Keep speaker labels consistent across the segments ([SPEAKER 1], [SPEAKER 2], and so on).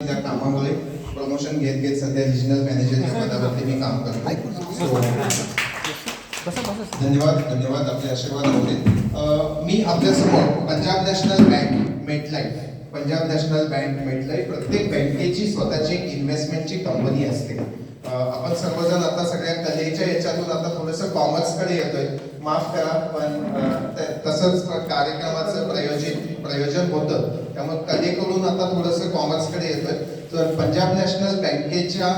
[SPEAKER 1] त्या कामामुळे प्रमोशन घेत घेत सध्या रिजनल मॅनेजर या पदावरती मी काम करतो. धन्यवाद आपले आशीर्वाद होते. मी आपल्यासमोर पंजाब नॅशनल बँक मेटलाईफ प्रत्येक बँकेची स्वतःची इन्व्हेस्टमेंटची कंपनी असते. आपण सर्वजण आता सगळ्या कलेच्या याच्यातून आता थोडंसं कॉमर्सकडे येतोय, माफ करा, पण तसंच कार्यक्रमाचं प्रयोजन होतं, त्यामुळे कलेकडून आता थोडंसं कॉमर्सकडे येतोय. तर पंजाब नॅशनल बँकेच्या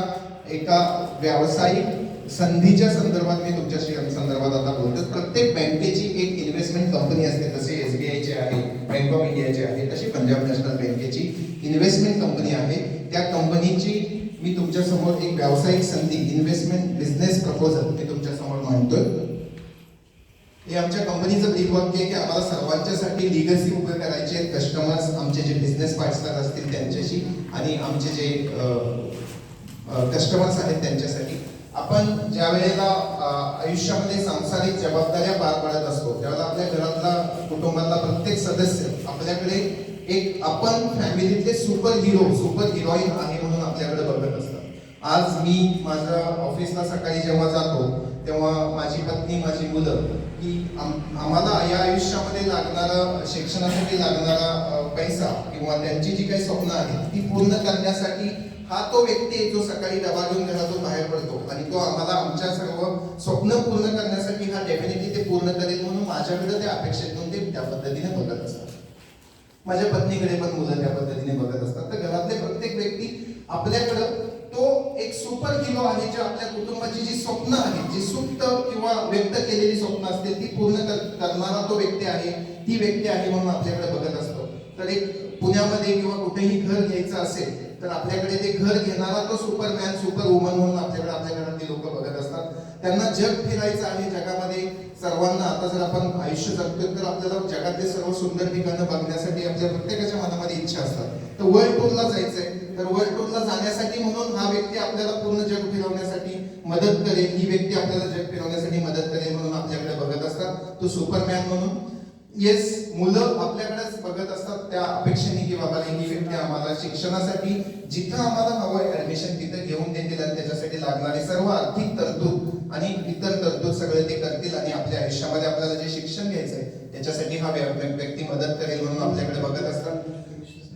[SPEAKER 1] एका व्यावसायिक संधीच्या संदर्भात मी तुमच्याशी संदर्भात आता बोलतो. प्रत्येक बँकेची एक इन्व्हेस्टमेंट कंपनी असते, जसे SBIची आहे, बँक ऑफ इंडियाची आहे, तशी पंजाब नॅशनल बँकेची इन्व्हेस्टमेंट कंपनी आहे. त्या कंपनीची मी तुमच्या समोर एक व्यावसायिक संधी, इन्व्हेस्टमेंट बिझनेस प्रपोजल मी तुमच्या समोर मांडतोय. हे आमच्या कंपनीचं ब्रीफ वाक्य आहे की आम्हाला सर्वांच्यासाठी लिगसी उभे करायचे आहेत. कस्टमर्स, आमचे जे बिझनेस पार्टनर असतील त्यांच्याशी, आणि आमचे जे कस्टमर्स आहेत त्यांच्यासाठी. आपण ज्या वेळेला आयुष्यामध्ये सांसारिक जबाबदाऱ्या पार पाडत असतो, त्यावेळेला आपल्या घरातला, कुटुंबातला प्रत्येक सदस्य आपल्याकडे एक, आपण फॅमिलीतले सुपर हिरोईन आहे म्हणून आपल्याकडे बघत असतात. आज मी माझ्या ऑफिसला सकाळी जेव्हा जातो तेव्हा माझी पत्नी, माझी मुलं, की आम्हाला या आयुष्यामध्ये लागणारा, शिक्षणासाठी लागणारा पैसा किंवा त्यांची जी काही स्वप्न आहेत ती पूर्ण करण्यासाठी हा तो व्यक्ती आहे जो सकाळी डबा घेऊन घरातून बाहेर पडतो, आणि तो आम्हाला आमच्या सर्व स्वप्न पूर्ण करण्यासाठी हा डेफिनेटली ते पूर्ण करेल म्हणून माझ्याकडे ते अपेक्षित घेऊन ते त्या पद्धतीने बघत असतात. माझ्या पत्नीकडे पण मुलं त्या पद्धतीने बघत असतात. तर घरातले प्रत्येक व्यक्ती आपल्याकडं तो एक सुपर हिरो आहे, जे आपल्या कुटुंबाची जी स्वप्न आहेत, जी सुप्त किंवा व्यक्त केलेली स्वप्न असतील ती पूर्ण करणारा तो व्यक्ती आहे, ती व्यक्ती आहे म्हणून आपल्याकडे बघत असतो. तर एक पुण्यामध्ये किंवा कुठेही घर घ्यायचं असेल तर आपल्याकडे ते घर घेणारा तो सुपरमॅन, सुपर वुमन म्हणून आपल्याकडे, आपल्या घरातली लोक बघत असतात. त्यांना जग फिरायचं आहे. जगामध्ये सर्वांना, आता जर आपण आयुष्य जगतोय तर आपल्याला जगातले सर्व सुंदर ठिकाणं बघण्यासाठी आपल्या प्रत्येकाच्या मनामध्ये इच्छा असतात. तर वर्ल्ड टूरला जायचंय, तर वर्ल्ड टूरला जाण्यासाठी म्हणून हा व्यक्ती आपल्याला पूर्ण जग फिरवण्यासाठी मदत करेल, ही व्यक्ती आपल्याला जग फिरवण्यासाठी मदत करेल म्हणून आपल्याकडे बघत असतात, तो सुपरमॅन म्हणून. येस, मुलं आपल्याकडेच बघत असतात त्या अपेक्षेने की बाबा ही व्यक्ती आम्हाला शिक्षणासाठी जिथं आम्हाला हवंय ऍडमिशन तिथं घेऊन देतील, आणि त्याच्यासाठी लागणारे सर्व आर्थिक तरतूद आणि इतर तरतूद सगळे ते करतील, आणि आपल्या आयुष्यामध्ये आपल्याला जे शिक्षण घ्यायचंय त्याच्यासाठी हा व्यक्ती मदत करेल म्हणून आपल्याकडे बघत असतात.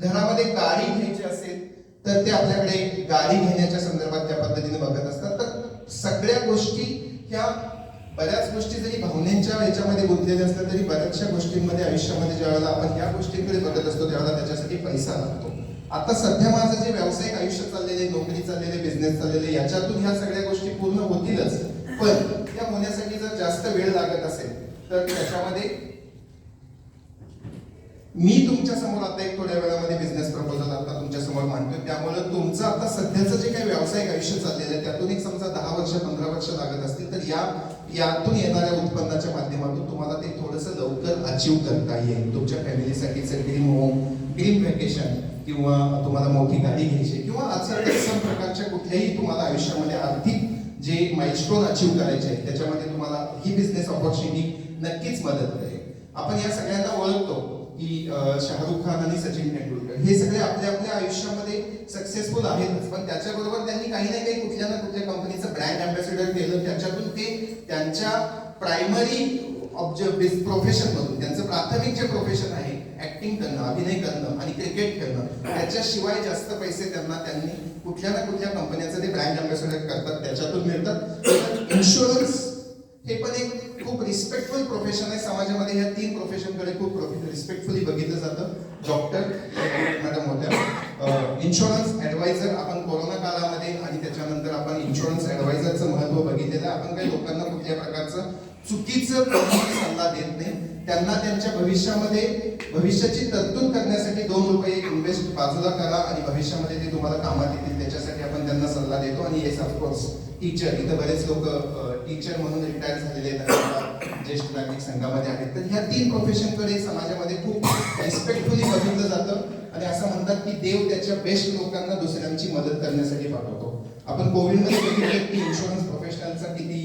[SPEAKER 1] घरामध्ये गाडी घ्यायची असेल तर ते आपल्याकडे गाडी घेण्याच्या संदर्भात त्या पद्धतीने बघत असतात. तर सगळ्या गोष्टी ह्या, बऱ्याच गोष्टी जरी भावनेच्या ह्याच्यामध्ये गुंतलेल्या असतात तरी बऱ्याचशा गोष्टींमध्ये आयुष्यामध्ये ज्या वेळेला आपण ह्या गोष्टींकडे बघत असतो त्यावेळेला त्याच्यासाठी पैसा लागतो. आता सध्या माझं जे व्यावसायिक आयुष्य चाललेले, नोकरी चाललेले, बिझनेस चाललेले, याच्यातून ह्या सगळ्या गोष्टी पूर्ण होतीलच, पण त्या होण्यासाठी जर जास्त वेळ लागत असेल तर त्याच्यामध्ये मी तुमच्या समोर आता एक थोड्या वेळामध्ये बिझनेस प्रपोजल आता तुमच्या समोर मांडतोय. त्यामुळे तुमचं आता सध्याचं जे काही व्यावसायिक आयुष्य चाललेलं आहे त्यातून एक समजा 10 वर्ष 15 वर्ष लागत असतील तर यातून येणाऱ्या उत्पन्नाच्या माध्यमातून तुम्हाला ते थोडंसं लवकर अचीव करता येईल. तुमच्या फॅमिलीसाठीचं ड्रीम होम, ड्रीम व्हॅकेशन, किंवा तुम्हाला मोठी गाडी घ्यायची, किंवा अशा प्रकारच्या कुठल्याही तुम्हाला आयुष्यामध्ये आर्थिक जे माइलस्टोन अचीव करायचे आहेत त्याच्यामध्ये तुम्हाला ही बिझनेस ऑपॉर्च्युनिटी नक्कीच मदत करेल. आपण या सगळ्यांना ओळखतो की शाहरुख खान आणि सचिन तेंडुलकर हे सगळे आपल्या आपल्या आयुष्यामध्ये सक्सेसफुल आहेतच, पण त्याच्याबरोबर त्यांनी काही ना काही कुठल्या ना कुठल्या कंपनीचं ब्रँड अँबॅसेडर केलं. त्याच्यातून ते त्यांच्या प्रायमरी प्रोफेशन मधून, त्यांचं प्राथमिक जे प्रोफेशन आहे ऍक्टिंग करणं, अभिनय करणं आणि क्रिकेट खेळणं, त्याच्याशिवाय जास्त पैसे त्यांनी कुठल्या ना कुठल्या कंपन्यांचं ते ब्रँड अँबॅसेडर करतात, त्याच्यातून मिळतात. इन्शुरन्स हे पण एक खूप रिस्पेक्टफुल प्रोफेशन आहे समाजामध्ये. ह्या 3 प्रोफेशनकडे खूप रिस्पेक्टफुली बघितलं जातं. डॉक्टर मॅडम होत्या, इन्शुरन्स ऍडवायझर, आपण कोरोना काळामध्ये आणि त्याच्यानंतर आपण इन्शुरन्स ऍडवायझरचं महत्व बघितलेलं. आपण काही लोकांना कुठल्या प्रकारचं चुकीचं सल्ला देत नाही, त्यांना त्यांच्या भविष्याची तरतूद करण्यासाठी 2 रुपये इन्व्हेस्ट बाजूला करा आणि भविष्यामध्ये ते तुम्हाला कामात येतील त्याच्यासाठी आपण त्यांना सल्ला देतो. आणि येस ऑफकोर्स टीचर, इथं बरेच लोक टीचर म्हणून रिटायर झालेले आहेत, ज्येष्ठ नागरिक संघामध्ये आहेत. तर ह्या 3 प्रोफेशनकडे समाजामध्ये खूप रिस्पेक्टफुली बघितलं जातं, आणि असं म्हणतात की देव त्याच्या बेस्ट लोकांना दुसऱ्यांची मदत करण्यासाठी पाठवतो. आपण कोविडमध्ये बघितलं की इन्शुरन्स प्रोफेशनलचा किती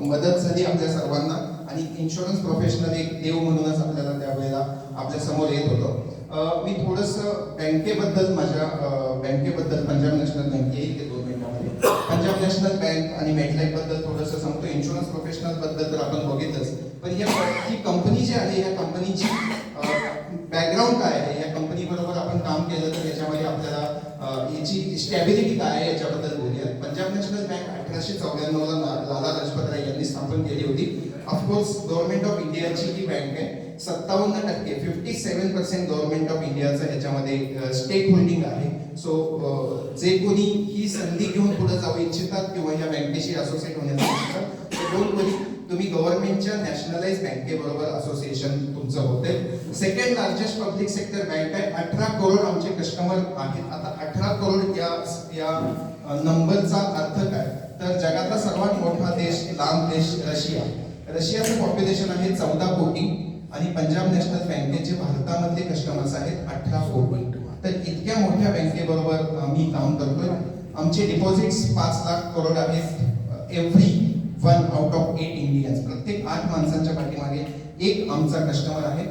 [SPEAKER 1] मदत झाली आपल्या सर्वांना, आणि इन्शुरन्स प्रोफेशनल एक देव म्हणूनच आपल्याला त्यावेळेला आपल्या समोर येत होतं. मी थोडंसं बँकेबद्दल बँकेबद्दल पंजाब नॅशनल बँक येईल ते 2 मिनिटांमध्ये. पंजाब नॅशनल बँक आणि मेटलाईफ बद्दल थोडंसं सांगतो. इन्शुरन्स प्रोफेशनल बद्दल तर आपण बघितलंच, पण ही कंपनी जी आहे या कंपनीची बॅकग्राऊंड काय आहे, या कंपनी बरोबर आपण काम केलं तर याच्यामध्ये आपल्याला याची स्टॅबिलिटी काय आहे याच्याबद्दल बोलूया. पंजाब नॅशनल बँक 1894 ला लाला लजपत राय यांनी स्थापन केली होती. ऑफकोर्स गव्हर्नमेंट ऑफ इंडियाची ही बँक आहे. 57% 57% गव्हर्नमेंट ऑफ इंडियाचं ह्याच्यामध्ये स्टेक होल्डिंग आहे. सो जे कोणी ही संधी घेऊन पुढे जाऊ इच्छितात किंवा या बँकेशी असोसिएट होण्याचं इच्छितात ते डोंट वरी, तुम्ही गव्हर्नमेंटच्या नॅशनलाइज बँकेबरोबर असोसिएशन तुमचं होते. Second largest public sector bank आहे. 18 करोड आमचे कस्टमर आहेत. आता 18 करोड या नंबरचा अर्थ काय, तर जगातला सर्वात मोठा देश, लांब देश रशिया. रशियाचं पॉप्युलेशन आहे 14 कोटी आणि पंजाब नॅशनल बँकेचे भारतामधले कस्टमर्स आहेत 18 कोटी. तर इतक्या मोठ्या बँकेबरोबर मी काम करतोय. आमचे डिपॉझिट्स 5 लाख करोड आहेत. एव्हरी 1 आउट ऑफ 8 इंडियन्स, प्रत्येक 8 माणसांच्या पाठीमागे एक आमचा कस्टमर आहे.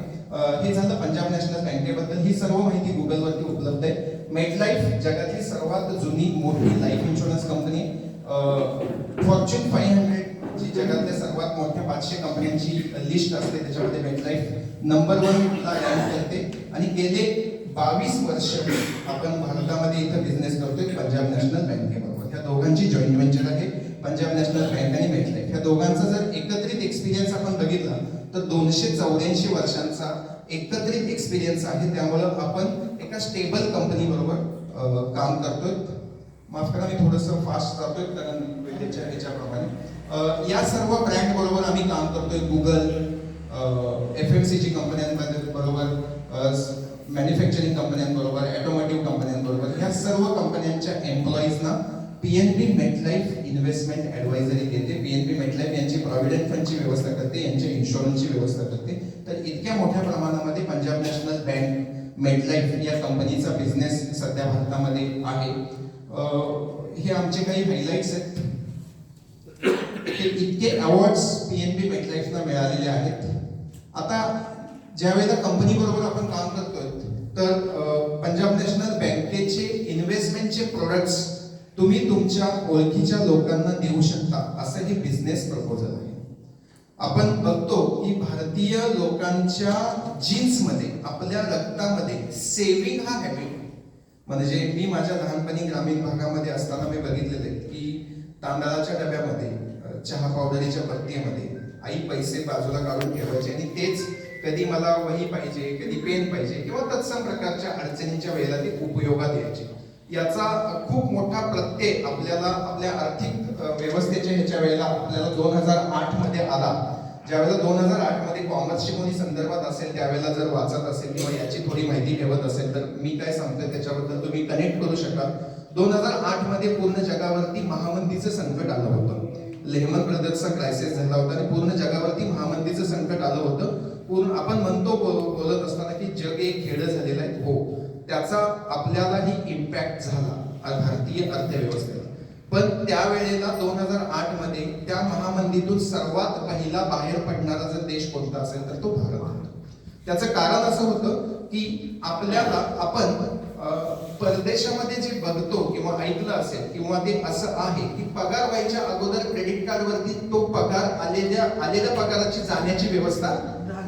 [SPEAKER 1] हे झालं पंजाब नॅशनल बँकेबद्दल. ही सर्व माहिती गुगलवरती उपलब्ध आहे. मेटलाईफ जगातली सर्वात जुनी मोठी लाईफ इन्शुरन्स कंपनी. फॉर्च्यून 500 जी जगातल्या सर्वात मोठ्या 500 कंपन्यांची लिस्ट असते त्याच्यामध्ये मेटलाईफ नंबर 1 ला रँक करते. आणि गेले 22 वर्ष आपण भारतामध्ये इथं बिझनेस करतोय पंजाब नॅशनल बँकेबरोबर. ह्या दोघांची जॉईंट व्हेंचर आहे पंजाब नॅशनल बँक आणि मेटलाईफ. ह्या दोघांचा जर एकत्रित एक्सपिरियन्स आपण बघितला तर 284 वर्षांचा एकत्रित एक्सपिरियन्स आहे. त्यामुळं आपण एका स्टेबल कंपनी बरोबर काम करतोय. माफ करा, मी थोडंसं फास्ट जातोय कारण वेळेच्या ह्याच्याप्रमाणे. या सर्व ब्रँड बरोबर आम्ही काम करतोय. Google, FMCG कंपन्यांबरोबर, manufacturing कंपन्यांबरोबर, automotive कंपन्यांबरोबर. ह्या सर्व कंपन्यांच्या एम्प्लॉईजना PNB मेटलाईफ इन्व्हेस्टमेंट ॲडवायझरी देते. PNB मेटलाईफ यांची प्रॉव्हिडंट फंडची व्यवस्था करते, यांच्या इन्शुरन्सची व्यवस्था करते. तर इतक्या मोठ्या प्रमाणामध्ये पंजाब नॅशनल बँक मेटलाईफ या कंपनीचा बिझनेस सध्या भारतामध्ये आहे. हे आमचे काही हायलाइट्स आहेत. इतके अवॉर्ड्स PNB मेटलाईफला मिळालेले आहेत. आता ज्या वेळेला कंपनी बरोबर आपण काम करतोय तर पंजाब नॅशनल बँकेचे इन्व्हेस्टमेंटचे प्रोडक्ट्स तुम्ही तुमच्या ओळखीच्या लोकांना देऊ शकता, असं हे बिझनेस प्रपोजल आहे. आपण बघतो की भारतीय लोकांच्या जीन्समध्ये, आपल्या रक्तामध्ये सेव्हिंग हा हॅबिट. म्हणजे मी माझ्या लहानपणी ग्रामीण भागामध्ये असताना मी बघितलेले की तांदळाच्या डब्यामध्ये, चहा पावडरीच्या पत्तीमध्ये आई पैसे बाजूला काढून ठेवायचे आणि तेच कधी मला वही पाहिजे, कधी पेन पाहिजे किंवा तत्सम प्रकारच्या अडचणींच्या वेळेला ते उपयोगात यायचे. याचा खूप मोठा प्रत्यय आपल्याला आपल्या आर्थिक व्यवस्थेच्या ह्याच्या वेळेला आपल्याला 2008 मध्ये आला. ज्यावेळेला 2008 मध्ये कॉमर्सची कोणी संदर्भात असेल त्यावेळेला जर वाचत असेल किंवा याची थोडी माहिती ठेवत असेल तर मी काय सांगतोय त्याच्याबद्दल तुम्ही कनेक्ट करू शकाल. 2008 मध्ये पूर्ण जगावरती महामंदीचं संकट आलं होतं. लेहमन ब्रदर्सचा क्रायसिस झाला होता आणि पूर्ण जगावरती महामंदीचं संकट आलं होतं. पूर्ण आपण म्हणतो बोलत असताना की जग एक खेड झालेलं आहे. हो, त्याचा आपल्यालाही इम्पॅक्ट झाला भारतीय अर्थव्यवस्थेला. पण त्यावेळेला 2008 मध्ये त्या महामंदीतून सर्वात पहिला बाहेर पडणारा जर देश कोणता असेल तर तो भारत होता. त्याचं कारण असं होतं की आपल्याला आपण परदेशामध्ये जे बघतो किंवा ऐकलं असेल किंवा ते असं आहे की पगार व्हायच्या अगोदर क्रेडिट कार्ड वरती तो पगार आलेल्या पगाराची जाण्याची व्यवस्था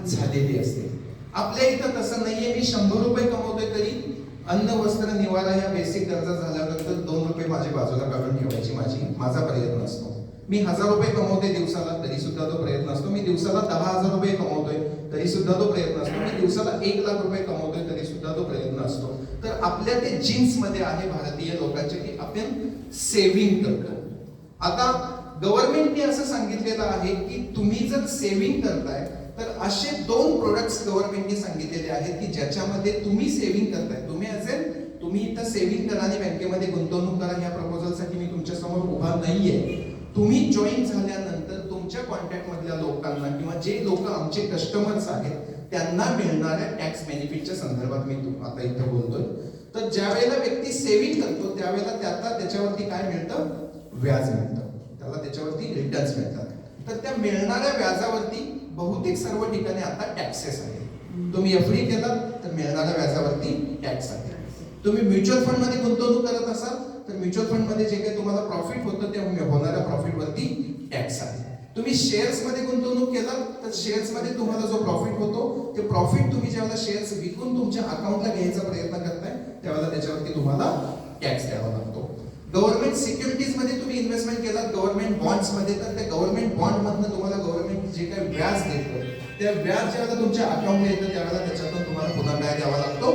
[SPEAKER 1] झालेली असते. आपल्या इथं तसं नाहीये. मी 100 रुपये कमवतोय तरी अन्न, वस्त्र, निवारा या बेसिक गरजा झाल्यानंतर 2 रुपये माझे बाजूला काढून ठेवायची माझा प्रयत्न असतो. मी 1000 रुपये कमवते दिवसाला तरी सुद्धा तो प्रयत्न असतो. मी दिवसाला 10,000 रुपये कमवतोय तरी सुद्धा तो प्रयत्न असतो. मी दिवसाला 1 लाख रुपये कमवतोय तरी सुद्धा तो प्रयत्न असतो. तर आपल्या ते जीन्स मध्ये आहे भारतीय लोकांचे की आपण सेव्हिंग करतो. आता गव्हर्नमेंटने असं सांगितलेलं आहे की तुम्ही जर सेव्हिंग करताय तर असे 2 प्रोडक्ट्स गव्हर्नमेंटने सांगितलेले आहेत की ज्याच्यामध्ये तुम्ही सेव्हिंग करताय. तुम्ही इथं सेव्हिंग करा आणि बँकेमध्ये गुंतवणूक करा ह्या प्रपोजलसाठी मी तुमच्या समोर उभा नाहीये. तुम्ही जॉईन झाल्यानंतर तुमच्या कॉन्टॅक्ट मधल्या लोकांना किंवा जे लोक आमचे कस्टमर्स आहेत त्यांना मिळणाऱ्या टॅक्स बेनिफिटच्या संदर्भात मी आता इथं बोलतोय. तर ज्या वेळेला व्यक्ती सेव्हिंग करतो त्यावेळेला त्याच्यावरती काय मिळतं, व्याज मिळतं. त्याला त्याच्यावरती रिटर्न्स मिळतात. तर त्या मिळणाऱ्या व्याजावरती बहुतेक सर्व ठिकाणी आता टॅक्सेस आहेत. तुम्ही एफडी केला तर मिळणाऱ्या व्याजावरती टॅक्स आहे. तुम्ही म्युच्युअल फंड मध्ये गुंतवणूक करत असाल तर म्युच्युअल फंड मध्ये जे काही तुम्हाला प्रॉफिट होतं त्या होणाऱ्या प्रॉफिट वरती टॅक्स आहे. तुम्ही शेअर्स मध्ये गुंतवणूक केला तर शेअर्स मध्ये तुम्हाला जो प्रॉफिट होतो ते प्रॉफिट तुम्ही ज्यावेळेला शेअर्स विकून तुमच्या अकाउंटला घ्यायचा प्रयत्न करताय त्यावेळेला त्याच्यावरती तुम्हाला टॅक्स द्यावा लागतो. गव्हर्नमेंट सिक्युरिटीज मध्ये तुम्ही इन्व्हेस्टमेंट केला गव्हर्नमेंट बॉन्ड्स मध्ये तर त्या गव्हर्नमेंट बॉन्ड मधनं तुम्हाला गव्हर्नमेंट जे काही व्याज देतं त्या व्याज ज्यावेळेला तुमच्या अकाउंटला येतं त्यावेळेला त्याच्यातून तुम्हाला पुन्हा काय द्यावा लागतो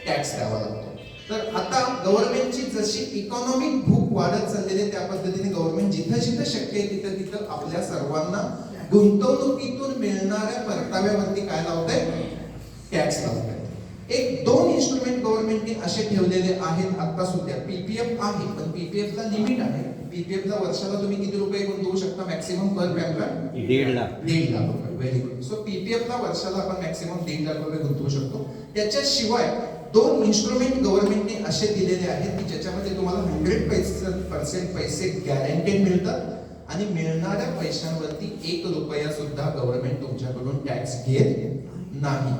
[SPEAKER 1] टॅक्स द्यावा लागतो. तर आता गव्हर्नमेंटची जशी इकॉनॉमिक भूक वाढत चाललेली आहे त्या पद्धतीने गव्हर्नमेंट जिथं जिथं शक्य आहे तिथं तिथं आपल्या सर्वांना गुंतवणुकीतून मिळणाऱ्या परताव्यावरती काय लावतंय टॅक्स लावतंय. एक दोन इन्स्ट्रुमेंट गव्हर्नमेंटने असे ठेवलेले आहेत आता सुद्धा. पीपीएफ आहे पण पीपीएफ ला लिमिट आहे. पीपीएफ ला वर्षाला तुम्ही किती रुपये गुंतवू शकता मॅक्सिमम पर पॅन कार्ड
[SPEAKER 2] 1.5 लाख.
[SPEAKER 1] 1.5 लाख रुपये. Very good. सो पीपीएफ ला वर्षाला आपण मॅक्सिमम 1.5 लाख रुपये गुंतवू शकतो. त्याच्याशिवाय दोन इन्स्ट्रुमेंट गव्हर्नमेंटने असे दिलेले आहेत की ज्याच्यामध्ये तुम्हाला 100% पैसे गॅरंटेड मिळतात आणि मिळणाऱ्या पैशांवरती 1 रुपया सुद्धा गव्हर्नमेंट तुमच्याकडून टॅक्स घेत नाही.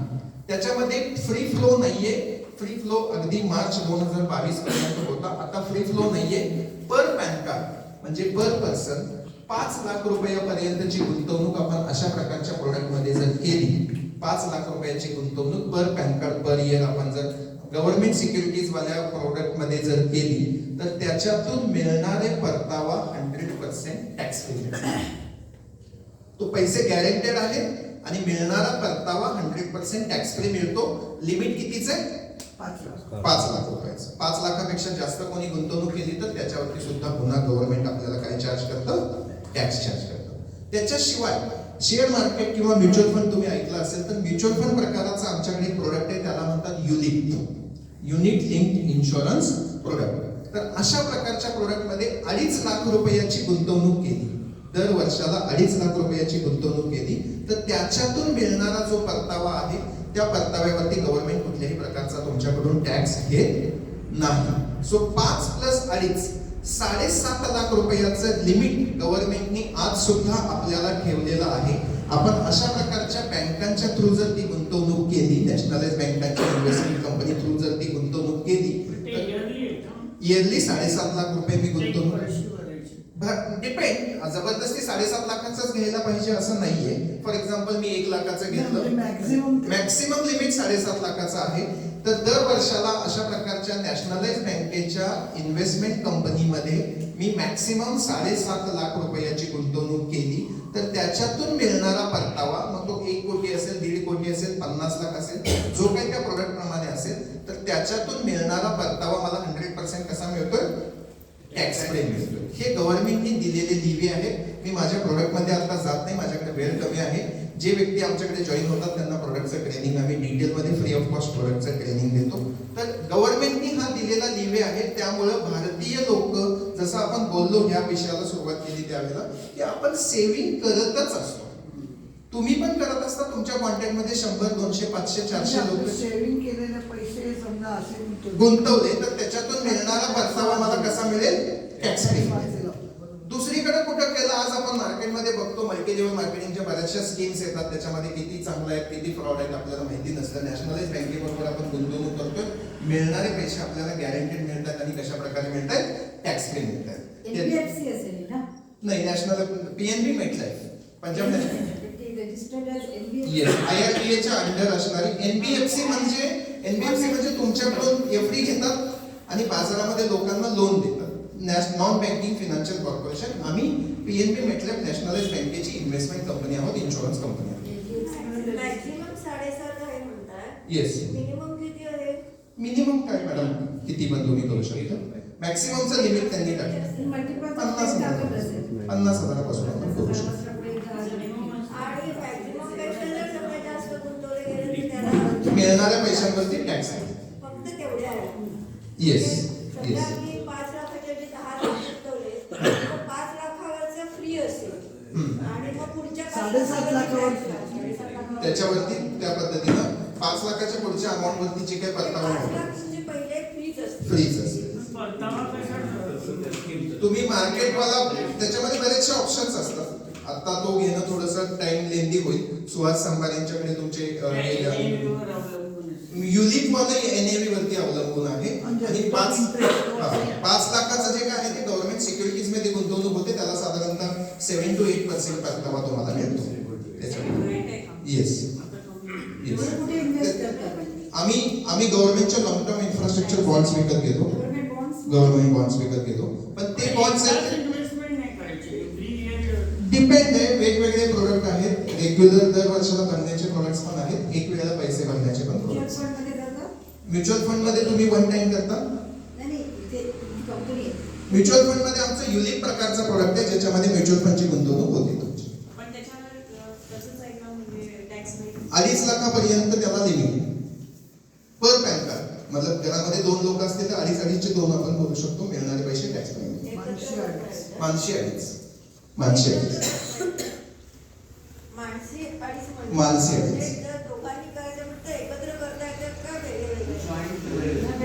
[SPEAKER 1] त्याच्यामध्ये फ्री फ्लो नाहीये. फ्री फ्लो अगदी मार्च 2022 पर्यंत होता. आता फ्री फ्लो नाहीये. पर पॅन कार्ड म्हणजे पर पर्सन 5 लाख रुपयापर्यंतची गुंतवणूक आपण अशा प्रकारच्या प्रोडक्ट मध्ये जर केली 5 लाख रुपयाची गुंतवणूक पर पॅन कार्ड पर इयर आपण जर गव्हर्नमेंट सिक्युरिटीज वाल्या प्रोडक्ट मध्ये जर केली तर त्याच्यातून मिळणारे परतावा 100% टॅक्स फ्री. तो पैसे गॅरंटेड आहेत आणि मिळणारा परतावा 100% टॅक्स फ्री मिळतो. लिमिट कितीच आहे 5 लाख रुपयाचं. 5 लाखापेक्षा जास्त कोणी गुंतवणूक केली तर त्याच्यावरती सुद्धा पुन्हा गव्हर्नमेंट आपल्याला काय चार्ज करतं टॅक्स चार्ज करतं. त्याच्याशिवाय शेअर मार्केट किंवा म्युच्युअल फंड तुम्ही ऐकलं असेल तर म्युच्युअल फंड प्रकाराचा आमच्याकडे एक प्रोडक्ट आहे त्याला म्हणतात ULIP unit linked insurance product. तर अशा प्रकारच्या प्रोडक्ट मध्ये 2.5 लाख रुपयाची गुंतवणूक केली दर वर्षाला 2.5 लाख रुपयाची गुंतवणूक केली तर त्याच्यातून मिळणारा जो परतावा आहे त्या परताव्यावरती गव्हर्नमेंट कुठल्याही प्रकारचा तुमच्याकडून टॅक्स घेत नाही. सो 5 + 2.5 7.5 लाख रुपयाचं लिमिट गव्हर्नमेंटने आज सुद्धा आपल्याला ठेवलेलं आहे. आपण अशा प्रकारच्या बँकांच्या थ्रू जर ती गुंतवणूक केली नॅशनलाइज बँकांच्या इन्व्हेस्टमेंट कंपनी थ्रू जर ती गुंतवणूक केली तर इयरली 7.5 लाख रुपये मी गुंतवणूक डिपेंड जबरदस्ती 7.5 लाखाचाच घ्यायला पाहिजे असं नाहीये. फॉर एक्झाम्पल मी 1 लाखाचं घेतलं मॅक्सिमम लिमिट 7.5 लाखाचं आहे तर दर वर्षाला अशा प्रकारच्या नॅशनलाइज बँकेच्या इन्व्हेस्टमेंट कंपनीमध्ये मी मॅक्सिमम 7.5 लाख रुपयाची गुंतवणूक केली तर त्याच्यातून मिळणारा परतावा मग तो 1 कोटी असेल 1.5 कोटी असेल 50 लाख असेल जो काही त्या प्रोडक्ट प्रमाणे असेल तर त्याच्यातून मिळणारा परतावा मला 100% कसा मिळतोय टॅक्स फ्री मिळतोय. हे गव्हर्नमेंटने दिलेले लिव्हे आहेत. मी माझ्या प्रोडक्ट मध्ये आता जात नाही माझ्याकडे वेळ कमी आहे. जे व्यक्ती आमच्याकडे जॉईन होतात त्यांना प्रोडक्टचं ट्रेनिंग आम्ही डिटेल मध्ये फ्री ऑफ कॉस्ट प्रोडक्टचं ट्रेनिंग देतो. तर गव्हर्नमेंटने हा दिलेला लिव्हे आहे त्यामुळे भारतीय लोक जसं आपण बोललो ह्या विषयाला सुरुवात केली त्यावेळेला की आपण सेव्हिंग करतच असतो. तुम्ही पण करत असता तुमच्या कॉन्टॅक्ट मध्ये 100 200 500 400 लोक
[SPEAKER 3] सेव्हिंग केलेले पैसे समजा असे
[SPEAKER 1] गुंतवले तर त्याच्यातून मिळणारा परतावा मला कसा मिळेल टॅक्स फ्री. दुसरीकडे कुठं केलं आज आपण मार्केटमध्ये बघतो मल्टी लेव्हल मार्केटिंगच्या बऱ्याचशा स्कीम्स येतात त्याच्यामध्ये किती चांगलं आहे किती फ्रॉड आहेत आपल्याला माहिती नसतं. नॅशनलाइज बँकेबरोबर आपण गुंतवणूक करतोय मिळणारे पैसे आपल्याला गॅरंटेड मिळतात आणि कशा प्रकारे मिळतात टॅक्स फ्री मिळतात.
[SPEAKER 4] एनबीएफसी असेल ना
[SPEAKER 1] नाही national PNB MetLife Punjab national
[SPEAKER 4] registered as NBFC
[SPEAKER 1] yes IRDA च्या अंडर असणारी एनबीएफसी म्हणजे तुमच्याकडून एफडी घेतात आणि बाजारामध्ये लोकांना लोन देतात. नॉन बँकिंग फायनान्शियल कॉर्पोरेशन आम्ही पीएनबी मेटलाइफ नॅशनलाइज बँकेची इन्व्हेस्टमेंट कंपनी आहोत इन्शुरन्स कंपनी आहोत.
[SPEAKER 4] मॅक्सिमम 7.5 आहे म्हणतात.
[SPEAKER 1] येस
[SPEAKER 4] मिनिमम किती आहे?
[SPEAKER 1] मिनिमम काय मॅडम किती पण तुम्ही करू शकता. मॅक्सिममचं लिमिट त्यांनी टाकलं
[SPEAKER 4] मल्टिपल
[SPEAKER 1] 50,000 आपण करू शकतो.
[SPEAKER 4] आणि मॅक्सिमम पेक्षा जर सगळ्यात जास्त गुंतवले गेले तर त्याला
[SPEAKER 1] मिळणाऱ्या पैशांवरती टॅक्स आहे.
[SPEAKER 4] फक्त तेवढे आहे.
[SPEAKER 1] येस
[SPEAKER 4] समजा
[SPEAKER 1] येस
[SPEAKER 4] मी 5 लाखाचे जे 10 लाख गुंतवले तर 5 लाखावरचं फ्री असेल आणि मग पुढच्या
[SPEAKER 3] 7.5 लाखावर
[SPEAKER 1] त्याच्यावरती त्या पद्धतीनं 5 लाखाच्या पुढच्या अमाऊंट वरती जे काही परतावा
[SPEAKER 4] 5
[SPEAKER 1] होतो
[SPEAKER 4] लाख म्हणजे पहिले फ्रीच असते.
[SPEAKER 1] फ्रीज असेल. तुम्ही मार्केटवाला त्याच्यामध्ये बरेचसे ऑप्शन्स असतात. आता तो घेणं थोडंसं टाइम लेंदी होईल. सुहास संभारेंच्याकडे तुमचे युलिप मध्ये एनएव्ही वरती अवलंबून आहे आणि 5 लाखाचं जे काय आहे ते गव्हर्नमेंट सिक्युरिटीज मध्ये गुंतवणूक होते, त्याला साधारणतः 7 to 8% परतावा तुम्हाला मिळतो त्याच्यामध्ये. येस
[SPEAKER 3] कुठे इन्व्हेस्ट करतात?
[SPEAKER 1] आम्ही गव्हर्नमेंटच्या लॉंग टर्म इन्फ्रास्ट्रक्चर बॉन्ड्स विकत घेतो. गव्हर्नमेंट बॉन्ड्स विकत घेतो, पण ते बॉन्ड्स डिपेंड आहे. वेगवेगळे प्रोडक्ट आहेत, रेग्युलर दर वर्षाला भरण्याचे प्रोडक्ट्स पण आहेत, एक वेळेला पैसे भरण्याचे पण प्रोडक्ट्स. म्युच्युअल फंड मध्ये तुम्ही वन टाइम करता. म्युच्युअल फंड मध्ये आमचं युनिक प्रकारचा प्रोडक्ट आहे ज्याच्यामध्ये म्युच्युअल फंडची गुंतवणूक होते तुमची. 2.5 लाखापर्यंत त्याला लिमिट पर पॅन कार्ड. मतलब घरामध्ये 2 लोक असतील तर 2.5चे 2 आपण बोलू शकतो. मिळणारे पैसे टॅक्स मध्ये मानसी अडीच.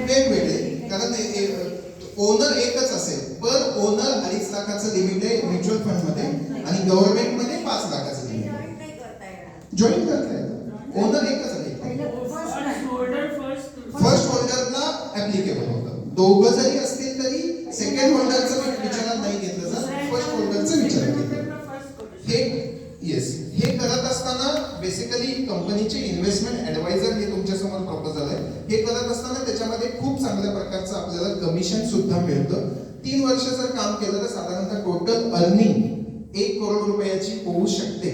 [SPEAKER 1] वेगवेगळे, कारण ओनर एकच असेल, पर ओनर 2.5 लाखाचं लिमिट आहे म्युच्युअल फंड मध्ये आणि गव्हर्नमेंट मध्ये 5 लाखाचं लिमिट आहे. जॉईन करता येतं, ओनर एकच आहे. फर्स्ट होल्डरला ऍप्लिकेबल होतं. दोघं जरी असतील तरी सेकंड होल्डरचं विचारात नाही घेतलं जात, फर्स्ट होल्डरचं विचारात घेतलं. हे करत असताना बेसिकली कंपनीचे इन्व्हेस्टमेंट ऍडवायझर हे तुमच्या समोर प्रपोजल आहे. हे करत असताना त्याच्यामध्ये खूप चांगल्या प्रकारचं आपल्याला कमिशन सुद्धा मिळतं. 3 वर्ष जर काम केलं तर साधारणतः टोटल अर्निंग 1 करोड रुपयाची होऊ शकते.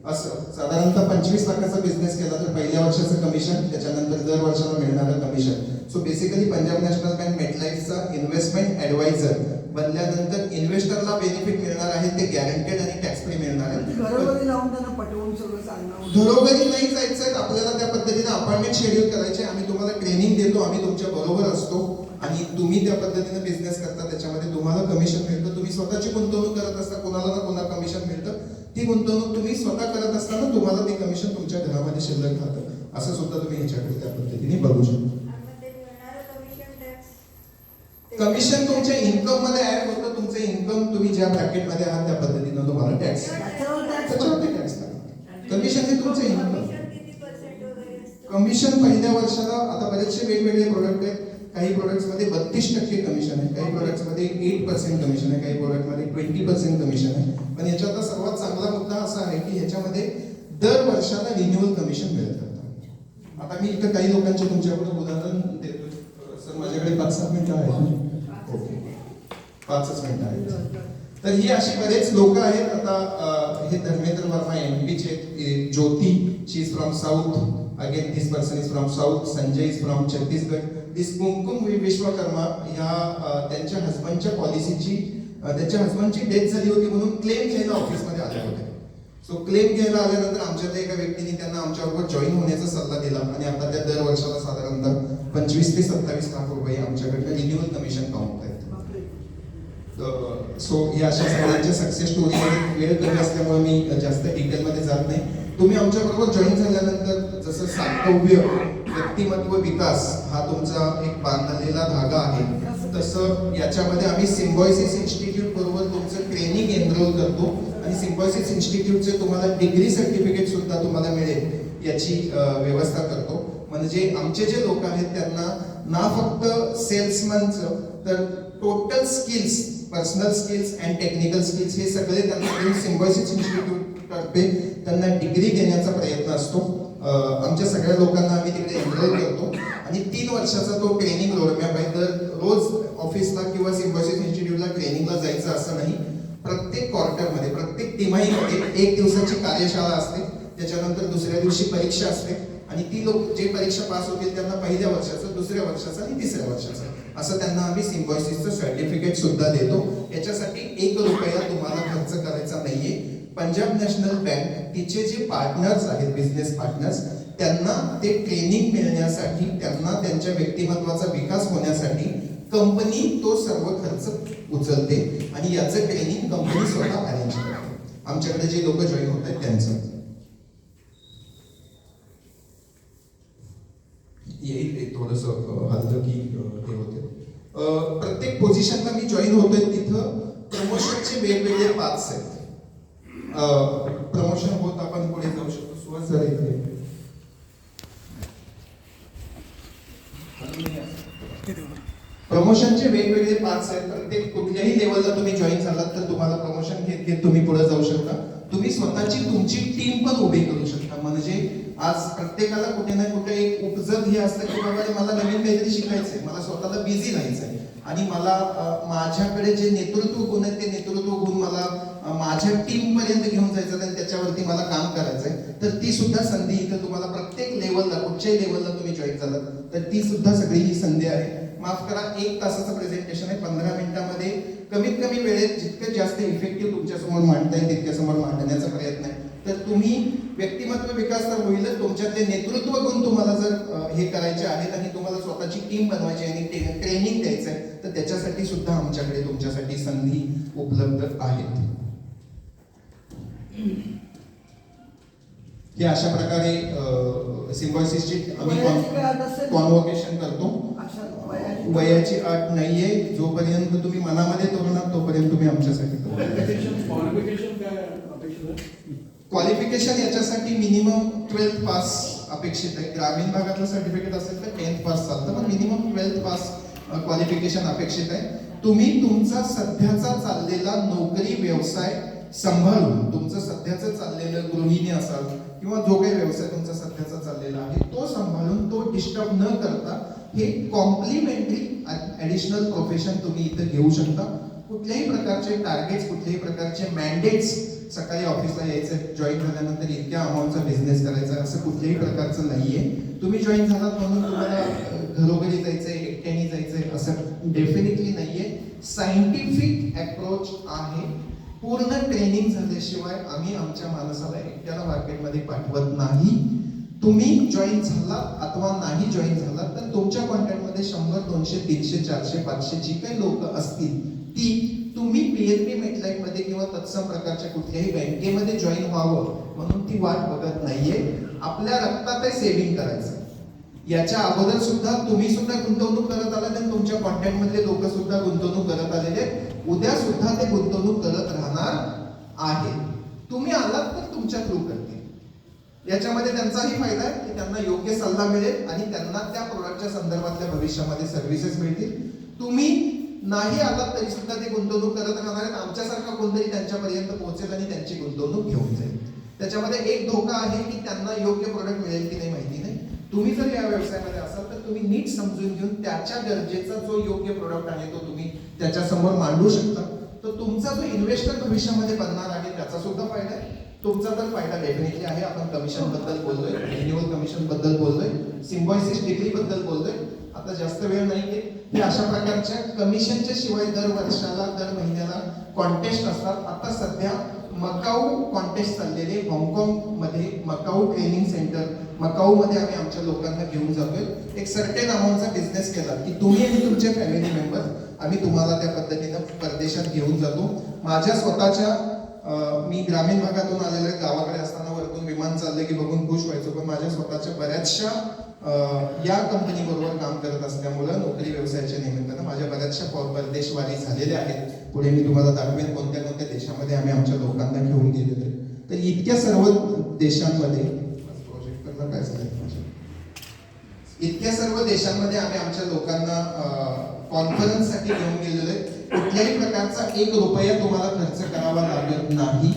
[SPEAKER 1] असं साधारणतः 25 लाखाचा बिझनेस केला तर पहिल्या वर्षाचं कमिशन, त्याच्यानंतर दर वर्षाला मिळणारं commission. So basically Punjab national bank मेटलाईफचा इन्व्हेस्टमेंट ऍडवायझर बनल्यानंतर इन्व्हेस्टरला बेनिफिट मिळणार आहे, ते गॅरंटेड आणि टॅक्स फ्री मिळणार आहे.
[SPEAKER 3] घरोघरी लावून त्यांना पटवून सगळं सांगणं.
[SPEAKER 1] घरोघरी नाही जायचं, आपल्याला त्या पद्धतीने अपॉइंटमेंट शेड्यूल करायचे. आम्ही तुम्हाला ट्रेनिंग देतो, आम्ही तुमच्या बरोबर असतो आणि तुम्ही त्या पद्धतीने बिझनेस करता, त्याच्यामध्ये तुम्हाला कमिशन मिळतं. तुम्ही स्वतःची गुंतवणूक करत असता, कोणाला ना कोणाला कमिशन मिळतं. ती गुंतवणूक तुम्ही स्वतः करत असताना तुम्हाला ते कमिशन तुमच्या घरामध्ये शिल्लक राहतं. असं सुद्धा तुम्ही ह्याच्याकडे त्या पद्धतीने बघू शकता. कमिशन तुमच्या इन्कम मध्ये ऍड होतं. तुमचं इन्कम तुम्ही ज्या ब्रॅकेट मध्ये आहात त्या पद्धतीने तुम्हाला टॅक्स त्याच्यावरती टॅक्स कमिशन हे तुमचं इन्कम. कमिशन पहिल्या वर्षाला आता बरेचसे वेगवेगळे प्रोडक्ट आहेत. काही प्रोडक्ट्स मध्ये 32% कमिशन आहे, काही प्रोडक्ट्स मध्ये 8% कमिशन आहे, काही प्रोडक्ट मध्ये 20% कमिशन आहे. पण याच्यातला सर्वात चांगला मुद्दा असा आहे की ह्याच्यामध्ये दर वर्षाला रिन्युअल कमिशन मिळत राहतं. आता मी इथं काही लोकांचे तुमच्याकडे उदाहरण देतो. सर माझ्याकडे 5-7 मिनिटं आहेत. ओके, 5च मिनिटं आहेत. तर ही अशी बरेच लोक आहेत. आता हे धर्मेंद्र वर्मा एमपीचे, Jyoti she is from south, again this person is from south, Sanjay is from Chhattisgarh. This Kumkum Vishwakarma ह्या त्यांच्या हजबंडच्या पॉलिसीची, त्यांच्या हजबंडची डेथ झाली होती म्हणून क्लेम घ्यायला ऑफिसमध्ये आले होते. सो क्लेम घ्यायला आल्यानंतर आमच्यातल्या एका व्यक्तीने त्यांना आमच्याबरोबर जॉईन होण्याचा सल्ला दिला आणि आता त्या दर वर्षाला साधारणतः 25 ते 27 लाख रुपये आमच्याकडनं रिन्युअल कमिशन कमावत आहेत. सो हे अशा सगळ्यांच्या सक्सेस स्टोरी वेळ कमी असल्यामुळे मी जास्त डिटेलमध्ये जात नाही. तुम्ही आमच्याबरोबर जॉईन झाल्यानंतर जसं सातव्य व्यक्तिमत्व विकास हा तुमचा एक बांधलेला धागा आहे, तसं याच्यामध्ये आम्ही सिम्बॉयसिस इन्स्टिट्यूट बरोबर तुमचं ट्रेनिंग एनरोल करतो आणि सिम्बॉयसिस इन्स्टिट्यूटचे तुम्हाला डिग्री सर्टिफिकेट सुद्धा तुम्हाला मिळेल याची व्यवस्था करतो. म्हणजे आमचे जे लोक आहेत त्यांना ना फक्त सेल्समनचं तर total skills, personal skills and technical skills हे सगळे त्यांना सिम्बॉयसिस इन्स्टिट्यूट तर्फे त्यांना डिग्री देण्याचा प्रयत्न असतो. आमच्या सगळ्या लोकांना आम्ही तिकडे एनरोल करतो आणि 3 वर्षाचा तो ट्रेनिंग रोडमॅप आहे. तर रोज ऑफिसला किंवा सिम्बॉयसिस इन्स्टिट्यूटला ट्रेनिंगला जायचं असं नाही. प्रत्येक क्वार्टरमध्ये, प्रत्येक तिमाहीमध्ये 1 दिवसाची कार्यशाळा असते, त्याच्यानंतर दुसऱ्या दिवशी परीक्षा असते आणि ती लोक जे परीक्षा पास होतील त्यांना पहिल्या वर्षाचं, दुसऱ्या वर्षाचं आणि तिसऱ्या वर्षाचं असं त्यांना आम्ही सिम्बॉयसिसचं सर्टिफिकेट सुद्धा देतो. याच्यासाठी 1 रुपया तुम्हाला खर्च करायचा नाहीये. पंजाब नॅशनल बँक तिचे जे पार्टनर्स आहेत, बिझनेस पार्टनर्स, त्यांना ते ट्रेनिंग मिळण्यासाठी, त्यांना त्यांच्या व्यक्तिमत्वाचा विकास होण्यासाठी कंपनी तो सर्व खर्च उचलते आणि याचं ट्रेनिंग कंपनी स्वतः अरेंज करते. आमच्याकडे जे लोक जॉईन होत आहेत त्यांचं येईल थोडंसं हल्लं की हे होते. प्रत्येक पोझिशनला मी जॉईन होतोय तिथं प्रमोशनचे वेगवेगळे पाथ्स आहेत. प्रमोशन होत आपण पुढे जाऊ शकतो. सुहास सर इथे. प्रमोशनचे वेगवेगळे पार्ट्स आहेत. प्रत्येक कुठल्याही लेवलला तुम्ही जॉईन झालात तर तुम्हाला प्रमोशन घेत घेत तुम्ही पुढे जाऊ शकता. तुम्ही स्वतःची तुमची टीम पण उभी करू शकता. म्हणजे आज प्रत्येकाला कुठे ना कुठे एक उपजत हे असतं की बाबा मला नवीन काहीतरी शिकायचंय, मला स्वतःला बिझी राहायचंय आणि मला माझ्याकडे जे नेतृत्व गुण आहेत ते नेतृत्व गुण मला माझ्या टीम पर्यंत घेऊन जायचं आणि त्याच्यावरती मला काम करायचंय. तर ती सुद्धा संधी इथं तुम्हाला प्रत्येक लेवलला, कुठच्याही लेवलला तुम्ही जॉईन झालात तर ती सुद्धा सगळी ही संधी आहे. माफ करा, 1 तासाचं प्रेझेंटेशन आहे. 15 मिनिटांमध्ये कमीत कमी वेळेत जितकं जास्त इफेक्टिव्ह तुमच्या समोर मांडता येईल तितक्या समोर मांडण्याचा प्रयत्न आहे. तर तुम्ही व्यक्तिमत्व विकास तर होईलच, तुमच्यातले नेतृत्व गुण तुम्हाला जर हे करायचे आहेत आणि तुम्हाला स्वतःची टीम बनवायची आणि ट्रेनिंग द्यायचं आहे तर त्याच्यासाठी सुद्धा आमच्याकडे तुमच्यासाठी संधी उपलब्ध आहेत. हे अशा प्रकारे सिम्बॉयसिसची आम्ही कॉन्व्होकेशन करतो. वयाची अट नाहीये. जोपर्यंत तुम्ही मनामध्ये तरुण आहात तोपर्यंत तुम्ही आमच्यासाठी क्वालिफिकेशन याच्यासाठी मिनिमम 12th पास अपेक्षित आहे. ग्रामीण भागातलं सर्टिफिकेट असेल तर 10th पास चालतं, पण मिनिमम 12th पास क्वालिफिकेशन अपेक्षित आहे. तुम्ही तुमचा सध्याचा चाललेला नोकरी व्यवसाय सांभाळून, तुमचं सध्याचं चाललेलं गृहिणी असाल किंवा जो काही व्यवसाय तुमचा सध्याचा चाललेला आहे तो सांभाळून तो डिस्टर्ब न करता हे कॉम्प्लिमेंटरी ऍडिशनल प्रोफेशन तुम्ही इथं घेऊ शकता. कुठल्याही प्रकारचे टार्गेट्स, कुठल्याही प्रकारचे मॅन्डेट्स, सकाळी ऑफिसला यायचं, जॉईन झाल्यानंतर इतक्या अमाऊंटचा बिझनेस करायचा असं कुठल्याही प्रकारचं नाहीये. तुम्ही जॉईन झालात म्हणून तुम्हाला घरोघरी जायचंय, एकट्याने जायचंय असं डेफिनेटली नाहीये. सायंटिफिक अप्रोच आहे. पूर्ण ट्रेनिंग झाल्याशिवाय आम्ही आमच्या माणसाला एकट्याला मार्केटमध्ये पाठवत नाही. तुम्ही जॉईन झाला अथवा नाही जॉईन झाला तर तुमच्या कॉन्टॅक्टमध्ये 100, 200, 300, 400, 500 जी काही लोक असतील ती तुम्ही PNB मेटलाईफ मध्ये किंवा तत्सम प्रकारच्या कुठल्याही बँकेमध्ये जॉईन व्हावं म्हणून ती वाट बघत नाहीये. आपल्या रक्तात आहे सेव्हिंग करायचं. याच्या अगोदर सुद्धा तुम्ही सुद्धा गुंतवणूक करत आलात आणि तुमच्या कॉन्टॅक्ट मधले लोक सुद्धा गुंतवणूक करत आलेले, उद्या सुद्धा ते गुंतवणूक करत राहणार आहे. तुम्ही आलात तर तुमच्या थ्रू करतील. याच्यामध्ये त्यांचाही फायदा आहे की त्यांना योग्य सल्ला मिळेल आणि त्यांना त्या प्रोडक्टच्या संदर्भातल्या भविष्यामध्ये सर्व्हिसेस मिळतील. तुम्ही नाही आलात तरी सुद्धा ते गुंतवणूक करत राहणार आहेत. आमच्यासारखा कोणतरी त्यांच्यापर्यंत पोहोचेल आणि त्यांची गुंतवणूक घेऊन जाईल. त्याच्यामध्ये एक धोका आहे की त्यांना योग्य प्रोडक्ट मिळेल की नाही माहिती नाही. तुम्ही जर या व्यवसायामध्ये असाल तर तुम्ही नीट समजून घेऊन त्याच्या गरजेचा जो योग्य प्रोडक्ट आहे तो तुम्ही त्याच्या समोर मांडू शकता. तर तुमचा जो इन्व्हेस्टर भविष्यामध्ये बनणार आहे त्याचा सुद्धा फायदा आहे. तुमचा तर फायदा डेफिनेटली आहे. आपण कमिशन बद्दल बोललोय, रिन्युअल कमिशन बद्दल बोललोय, सिम्बॉयसिस डिग्री बद्दल बोललोय. आता जास्त वेळ नाहीये. हे अशा प्रकारच्या कमिशनच्या शिवाय दर वर्षाला, दर महिन्याला कॉन्टेस्ट असतात. आता सध्या मकाऊ कॉन्टेस्ट चाललेले हाँगकाँग मध्ये, मकाऊ ट्रेनिंग सेंटर मकाऊ मध्ये आम्ही आमच्या लोकांना घेऊन जातोय. एक सर्टेन अमाऊंटचा बिझनेस केला की तुम्ही आणि तुमचे फॅमिली मेंबर आम्ही तुम्हाला त्या पद्धतीनं परदेशात घेऊन जातो. माझ्या स्वतःच्या मी ग्रामीण भागातून आलेल्या, गावाकडे असताना वरतून विमान चाललं की बघून खुश व्हायचो, पण माझ्या स्वतःच्या बऱ्याचशा या कंपनी बरोबर काम करत असल्यामुळं नोकरी व्यवसायाच्या निमित्तानं माझ्या बऱ्याचशा परदेशवारी झालेल्या आहेत. पुढे मी तुम्हाला दाखवेन कोणत्या कोणत्या देशामध्ये आम्ही आमच्या लोकांना घेऊन गेलेलो आहे. तर इतक्या सर्व देशांमध्ये काय झालं, इतक्या सर्व देशांमध्ये आम्ही आमच्या लोकांना कॉन्फरन्ससाठी घेऊन गेलेलो आहे. कुठल्याही प्रकारचा 1 रुपया तुम्हाला खर्च करावा लागत नाही.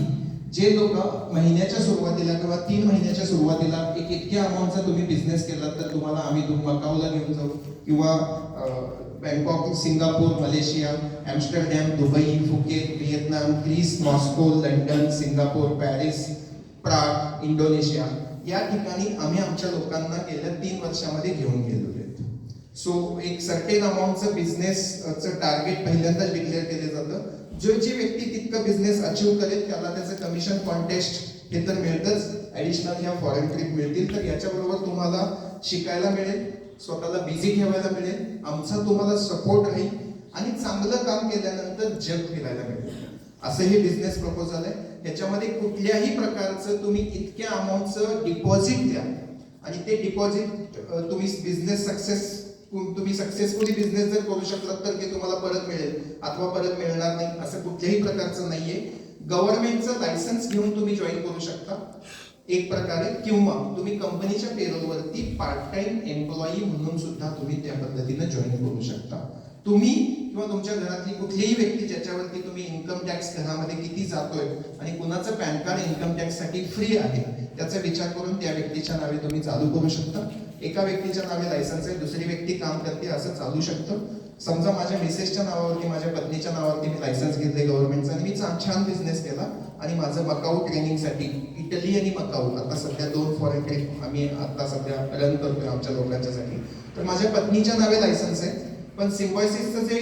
[SPEAKER 1] जे लोक महिन्याच्या सुरुवातीला किंवा 3 महिन्याच्या सुरुवातीला एक इतक्या अमाऊंटचा तुम्ही बिझनेस केला तर तुम्हाला आम्ही मकाऊला घेऊन जाऊ किंवा Bangkok, Singapore, Malaysia, Amsterdam, Dubai, Phuket, Vietnam, Greece, Moscow, London, Singapore, Paris, Prague, Indonesia या ठिकाणी आम्ही आमच्या लोकांना गेल्या 3 वर्षामध्ये घेऊन गेलेलो आहेत. सो एक सर्टेन अमाऊंटचं बिझनेसचं टार्गेट पहिल्यांदाच डिक्लेअर केलं जातं. जी व्यक्ती तितकं बिझनेस अचीव्ह करेल त्याला त्याचं कमिशन कॉन्टेस्ट हे तर मिळतंच, ॲडिशनल ह्या फॉरेन ट्रिप मिळतील. तर याच्याबरोबर तुम्हाला शिकायला मिळेल, स्वतःला बिझी ठेवायला मिळेल, आमचा तुम्हाला सपोर्ट राहील आणि चांगलं काम केल्यानंतर जग फिरायला मिळेल. असं हे बिझनेस प्रपोजल आहे. याच्यामध्ये कुठल्याही प्रकारचं तुम्ही इतक्या अमाऊंटचं डिपॉझिट द्या आणि ते डिपॉझिट तुम्ही बिझनेस तुम्ही सक्सेसफुली बिझनेस जर करू शकलात तर ते तुम्हाला परत मिळेल अथवा परत मिळणार नाही असं कुठल्याही प्रकारचं नाहीये. गव्हर्नमेंटचं लायसन्स घेऊन तुम्ही जॉईन करू शकता एक प्रकारे, किंवा तुम्ही कंपनीच्या पेरोलवरती पार्ट टाइम एम्प्लॉई म्हणून सुद्धा तुम्ही त्या पद्धतीने जॉईन करू शकता. तुम्ही किंवा तुमच्या घरातली कुठलीही व्यक्ती ज्याच्यावरती तुम्ही इन्कम टॅक्स घरामध्ये किती जातोय आणि कुणाचं पॅन कार्ड इन्कम टॅक्स साठी फ्री आहे त्याचा विचार करून त्या व्यक्तीच्या नावे तुम्ही चालू करू शकता. एका व्यक्तीच्या नावे लायसन्स आहे, दुसरी व्यक्ती काम करते, असं चालू शकतं. समजा माझ्या मिसेसच्या नावावरती, माझ्या पत्नीच्या नावावरती मी लायसन्स घेतले गव्हर्नमेंटचा आणि मी छान बिझनेस केला आणि माझं मकाऊ ट्रेनिंगसाठी इटली आणि मकाऊ आता सध्या 2 फॉरेन ट्रिप आम्ही आता सध्या रन करतोय आमच्या लोकांच्यासाठी. तर माझ्या पत्नीच्या नावे लायसन्स आहे, पण सिम्बॉयसिसचं जे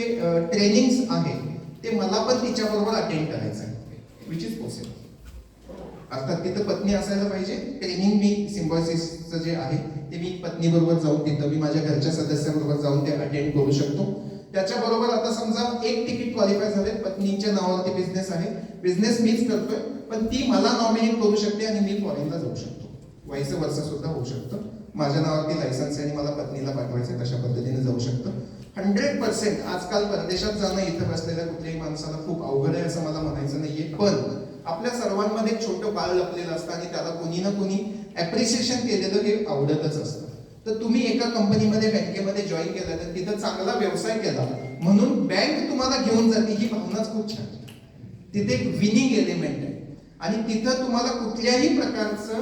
[SPEAKER 1] ट्रेनिंग्स आहे ते मला पण तिच्याबरोबर अटेंड करायचं आहे, विच इज पॉसिबल. अर्थात तिथं पत्नी असायला पाहिजे. ट्रेनिंग मी सिम्बॉयसिसचं जे आहे ते मी पत्नीबरोबर जाऊन तिथं मी माझ्या घरच्या सदस्याबरोबर जाऊन ते अटेंड करू शकतो. त्याच्याबरोबर आता समजा एक तिकीट क्वालिफाय झाले, पत्नीच्या नावावरती बिझनेस आहे, बिझनेस मीच करतोय, पण ती मला नॉमिनेट करू शकते आणि मी फॉरेनला जाऊ शकतो. व्हाईस वर्सा सुद्धा होऊ शकतं. माझ्या नावावरती लायसन्स आहे आणि मला पत्नीला पाठवायचं, तशा पद्धतीने जाऊ शकतं. 100% आजकाल परदेशात जाणं इथं बसलेल्या कुठल्याही माणसाला खूप अवघड आहे असं मला म्हणायचं नाहीये, पण आपल्या सर्वांमध्ये एक छोटं बाळ लपलेलं असतं आणि त्याला कोणी ना कोणी ऍप्रिसिएशन केलेलं हे आवडतच असतं. तर तुम्ही एका कंपनीमध्ये बँकेमध्ये जॉईन केलं तर तिथं चांगला व्यवसाय केला म्हणून बँक तुम्हाला घेऊन जाते, ही भावनाच खूप छान. तिथे एक विनिंग एलिमेंट आहे आणि तिथं तुम्हाला कुठल्याही प्रकारचं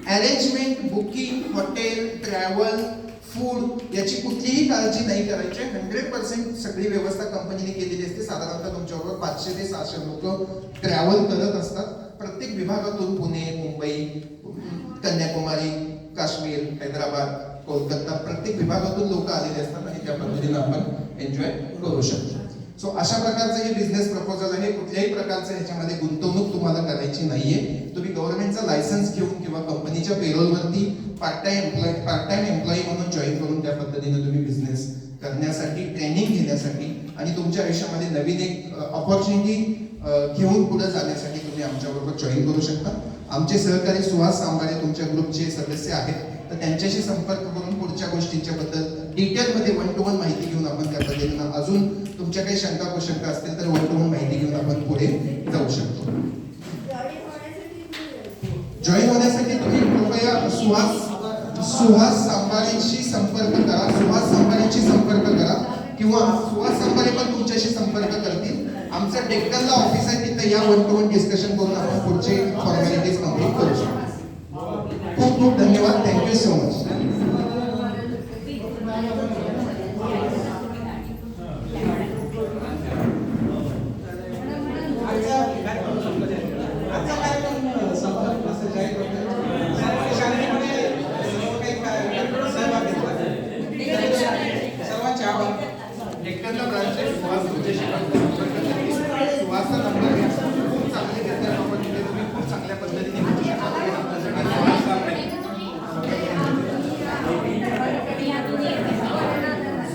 [SPEAKER 1] arrangement, booking, hotel, travel, food याची कुठलीही काळजी नाही करायची. 100% सगळी व्यवस्था कंपनीने केलेली असते. साधारणतः तुमच्याबरोबर 500 ते 600 लोक ट्रॅव्हल करत असतात प्रत्येक विभागातून. पुणे, मुंबई, कन्याकुमारी, काश्मीर, हैदराबाद, कोलकाता, प्रत्येक विभागातून लोक आलेले असतात आणि त्या पद्धतीने आपण एन्जॉय करू शकतो. सो अशा प्रकारचं हे बिझनेस प्रपोजल आहे. कुठल्याही प्रकारचं ह्याच्यामध्ये गुंतवणूक तुम्हाला करायची नाहीये. तुम्ही गव्हर्नमेंटचा लायसन्स घेऊन किंवा कंपनीच्या पेरोलवरती पार्ट टाइम एम्प्लॉई म्हणून जॉईन करून त्या पद्धतीने तुम्ही बिझनेस करण्यासाठी, ट्रेनिंग घेण्यासाठी आणि तुमच्या आयुष्यामध्ये नवीन एक ऑपॉर्च्युनिटी घेऊन पुढे जाण्यासाठी तुम्ही आमच्याबरोबर जॉईन करू शकता. आमचे सहकारी सुहास सांबाळे तुमच्या ग्रुपचे सदस्य आहेत, तर त्यांच्याशी संपर्क करून पुढच्या गोष्टींच्या बद्दल डिटेलमध्ये 1-to-1 माहिती घेऊन आपण त्या पद्धतीनं अजून तुमच्या काही शंका कुशंका असतील तर 1-to-1 माहिती घेऊन आपण पुढे जाऊ शकतो. जॉईन होण्यासाठी तुम्ही कृपया सुहास सांबाळेशी संपर्क करा. सुहास सांबाळेशी संपर्क करा किंवा सुहास सांबाळे पण तुमच्याशी संपर्क करतील. आमचं डेक्कनला ऑफिस आहे, तिथं या 1-to-1 डिस्कशन करून आपण पुढचे फॉर्मॅलिटीज कम्प्लीट करू शकतो. खूप खूप धन्यवाद. Thank you so much.